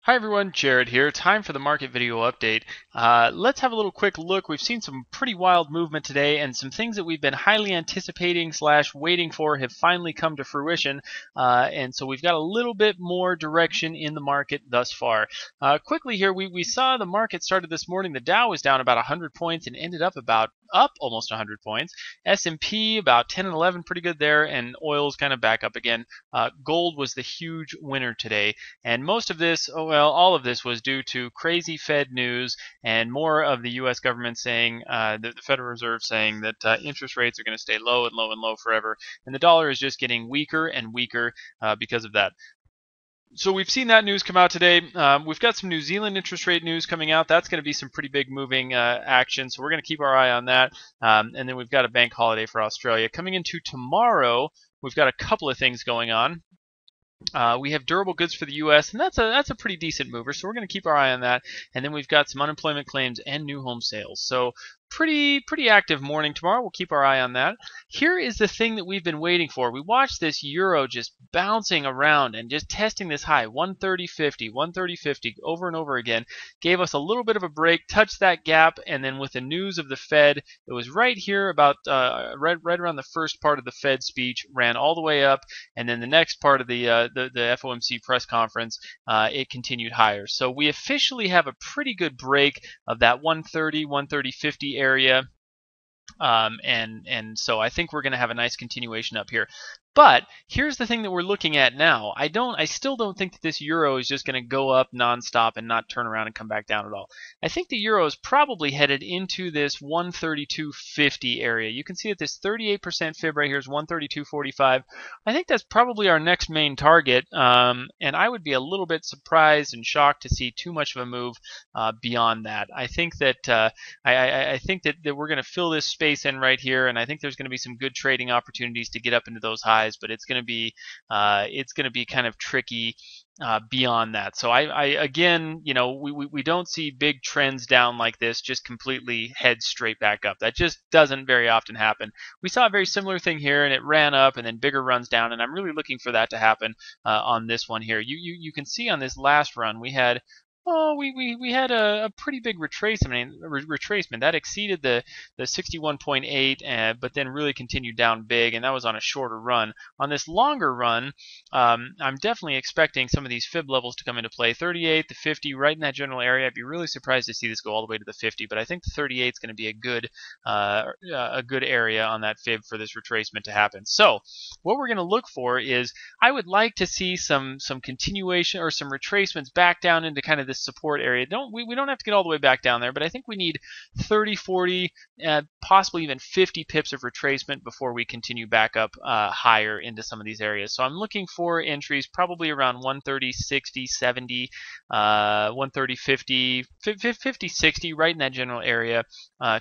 Hi everyone, Jared here. Time for the market video update. Let's have a little quick look. We've seen some pretty wild movement today, and some things that we've been highly anticipating / waiting for have finally come to fruition. And so we've got a little bit more direction in the market thus far. Quickly here, we saw the market started this morning. The Dow was down about 100 points and ended up almost 100 points. S&P about 10 and 11, pretty good there, and oil's kind of back up again. Gold was the huge winner today, and most of this, well, all of this was due to crazy Fed news and more of the U.S. government saying, the Federal Reserve saying that interest rates are going to stay low and low and low forever, and the dollar is just getting weaker and weaker because of that. So we've seen that news come out today. We've got some New Zealand interest rate news coming out. That's going to be some pretty big moving action, so we're going to keep our eye on that. And then we've got a bank holiday for Australia. Coming into tomorrow, we've got a couple of things going on. We have durable goods for the U.S., and that's a pretty decent mover, so we're going to keep our eye on that. And then we've got some unemployment claims and new home sales. So pretty active morning tomorrow. We'll keep our eye on that. Here is the thing that we've been waiting for. We watched this euro just bouncing around and just testing this high, 130.50, 130.50 over and over again. Gave us a little bit of a break, touched that gap, and then with the news of the Fed, it was right here about right around the first part of the Fed speech, ran all the way up, and then the next part of the FOMC press conference, it continued higher. So we officially have a pretty good break of that 130, 130.50 area. And so I think we're going to have a nice continuation up here. But here's the thing that we're looking at now. I still don't think that this euro is just going to go up nonstop and not turn around and come back down at all. I think the euro is probably headed into this 132.50 area. You can see that this 38% fib right here is 132.45. I think that's probably our next main target, and I would be a little bit surprised and shocked to see too much of a move beyond that. I think that I think that we're going to fill this space in right here, and I think there's going to be some good trading opportunities to get up into those highs. But it's going to be kind of tricky beyond that. So I again, we don't see big trends down like this just completely head straight back up. That just doesn't very often happen. We saw a very similar thing here, and it ran up and then bigger runs down, and I'm really looking for that to happen on this one here. You can see on this last run we had we had a pretty big retracement that exceeded the 61.8, but then really continued down big, and that was on a shorter run. On this longer run, I'm definitely expecting some of these fib levels to come into play. 38, the 50, right in that general area. I'd be really surprised to see this go all the way to the 50, but I think the 38 is going to be a good area on that fib for this retracement to happen. So what we're going to look for is, I would like to see some continuation or some retracements back down into kind of this support area. We don't have to get all the way back down there, but I think we need 30, 40, possibly even 50 pips of retracement before we continue back up higher into some of these areas. So I'm looking for entries probably around 130, 60, 70, 130, 50, 50, 60, right in that general area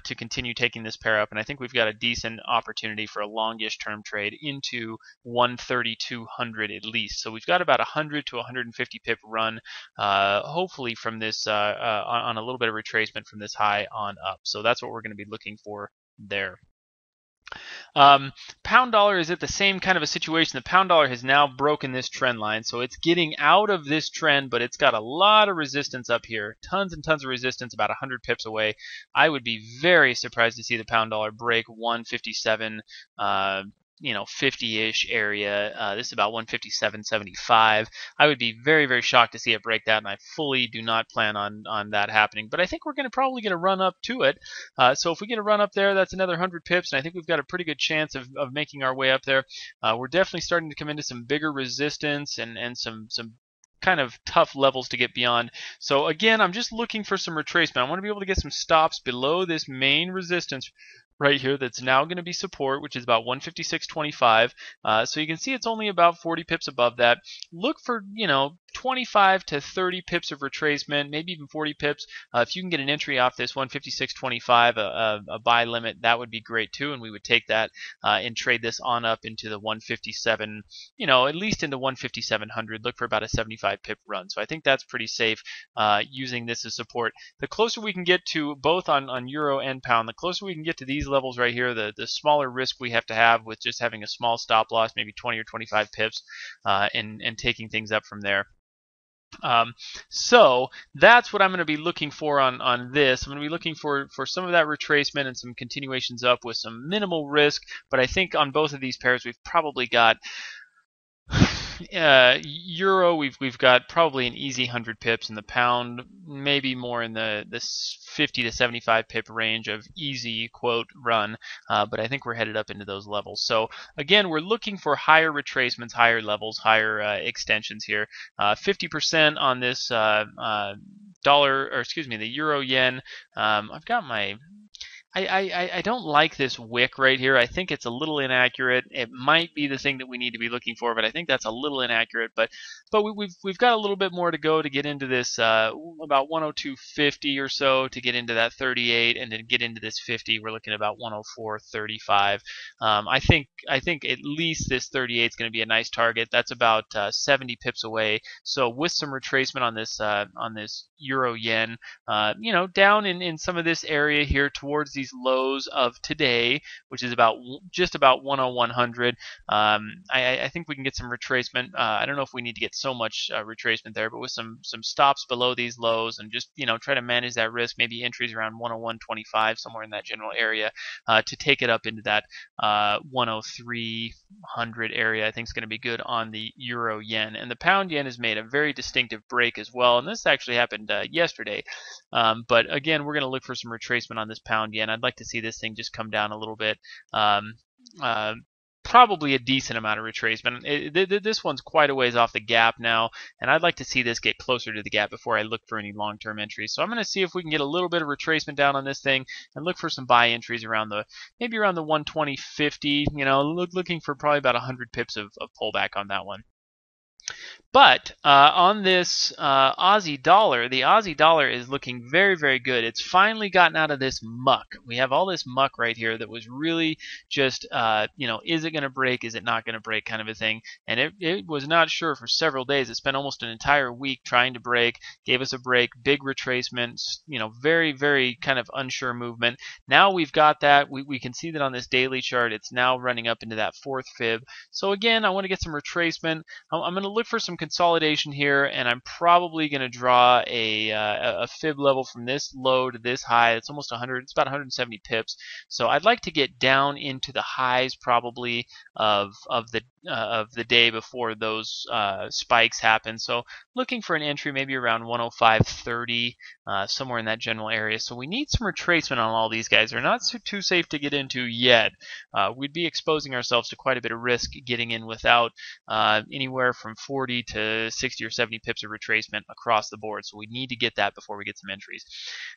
to continue taking this pair up. And I think we've got a decent opportunity for a longish term trade into 13200 at least. So we've got about 100 to 150 pip run, hopefully from this on a little bit of retracement from this high on up. So that's what we're going to be looking for there. Pound dollar is at the same kind of a situation. The pound dollar has now broken this trend line, so it's getting out of this trend, but it's got a lot of resistance up here. Tons and tons of resistance, about 100 pips away. I would be very surprised to see the pound dollar break 157. 50-ish area. This is about 157.75. I would be very shocked to see it break that, and I fully do not plan on that happening. But I think we're going to probably get a run up to it. So if we get a run up there, that's another 100 pips, and I think we've got a pretty good chance of making our way up there. We're definitely starting to come into some bigger resistance and some kind of tough levels to get beyond. So again, I'm just looking for some retracement. I want to be able to get some stops below this main resistance right here that's now going to be support, which is about 156.25. So you can see it's only about 40 pips above that. Look for 25 to 30 pips of retracement, maybe even 40 pips. If you can get an entry off this 156.25, a buy limit, that would be great too, and we would take that and trade this on up into the 157, at least into 15700. Look for about a 75 pip run. So I think that's pretty safe using this as support. The closer we can get to both on euro and pound, the closer we can get to these levels right here, the smaller risk we have to have with just having a small stop loss, maybe 20 or 25 pips, and taking things up from there. So that's what I'm going to be looking for on this. I'm going to be looking for some of that retracement and some continuations up with some minimal risk. But I think on both of these pairs, we've probably got euro. We've got probably an easy 100 pips, in the pound maybe more in the 50 to 75 pip range of easy quote run. But I think we're headed up into those levels. So again, we're looking for higher retracements, higher levels, higher extensions here. 50% on this dollar, or excuse me, the euro yen. I've got my I don't like this wick right here. I think it's a little inaccurate. It might be the thing that we need to be looking for, but I think that's a little inaccurate. But we've got a little bit more to go to get into this about 102.50 or so to get into that 38, and to get into this 50, we're looking at about 104.35. I think at least this 38 is going to be a nice target. That's about 70 pips away. So with some retracement on this euro yen, down in some of this area here towards these lows of today, which is just about 10100. I think we can get some retracement. I don't know if we need to get so much retracement there, but with some stops below these lows, and just try to manage that risk, maybe entries around 101.25, somewhere in that general area, to take it up into that 10300 area. I think is going to be good on the euro yen. And the pound yen has made a very distinctive break as well, and this actually happened yesterday. But again, we're going to look for some retracement on this pound yen. I'd like to see this thing just come down a little bit. Probably a decent amount of retracement. This one's quite a ways off the gap now, and I'd like to see this get closer to the gap before I look for any long-term entries. So I'm going to see if we can get a little bit of retracement down on this thing and look for some buy entries maybe around the 120.50. Looking for probably about 100 pips of pullback on that one. But on this Aussie dollar, the Aussie dollar is looking very, very good. It's finally gotten out of this muck. We have all this muck right here that was really just, is it going to break? Is it not going to break kind of a thing? And it was not sure for several days. It spent almost an entire week trying to break, gave us a break, big retracement, very, very kind of unsure movement. Now we've got that. We can see that on this daily chart. It's now running up into that fourth fib. So again, I want to get some retracement. I'm going to look for some consolidation here, and I'm probably going to draw a fib level from this low to this high. It's almost 100. It's about 170 pips. So I'd like to get down into the highs probably of the day before those spikes happen. So looking for an entry maybe around 105.30, somewhere in that general area. So we need some retracement on all these guys. They're not too safe to get into yet. We'd be exposing ourselves to quite a bit of risk getting in without anywhere from 40 to 60 or 70 pips of retracement across the board. So we need to get that before we get some entries.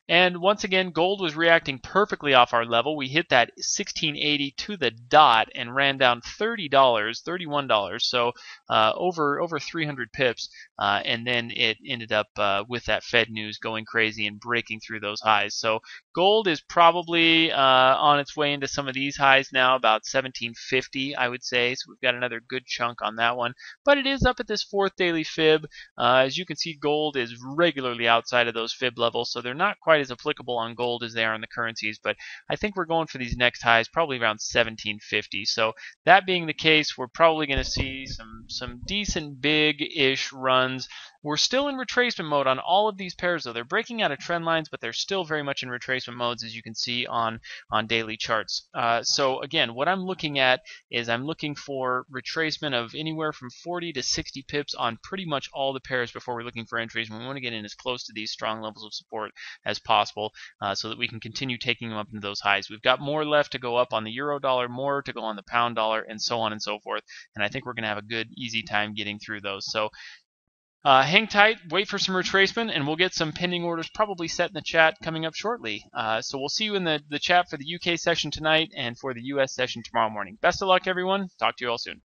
And once again, gold was reacting perfectly off our level. We hit that 1680 to the dot and ran down $30, $31, so over 300 pips, and then it ended up with that Fed news going crazy and breaking through those highs. So gold is probably on its way into some of these highs now, about 1750, I would say. So we've got another good chunk on that one, but it is up at this fourth daily fib. As you can see, gold is regularly outside of those fib levels, so they're not quite as applicable on gold as they are on the currencies, but I think we're going for these next highs probably around 1750. So that being the case, we're probably going to see some decent big-ish runs. We're still in retracement mode on all of these pairs, though. They're breaking out of trend lines, but they're still very much in retracement modes, as you can see on daily charts. So again, what I'm looking at is I'm looking for retracement of anywhere from 40 to 60 pips on pretty much all the pairs before we're looking for entries. And we want to get in as close to these strong levels of support as possible, so that we can continue taking them up into those highs. We've got more left to go up on the euro dollar, more to go on the pound dollar, and so on and so forth. And I think we're going to have a good, easy time getting through those. So hang tight, wait for some retracement, and we'll get some pending orders probably set in the chat coming up shortly. So we'll see you in the chat for the UK session tonight and for the US session tomorrow morning. Best of luck, everyone. Talk to you all soon.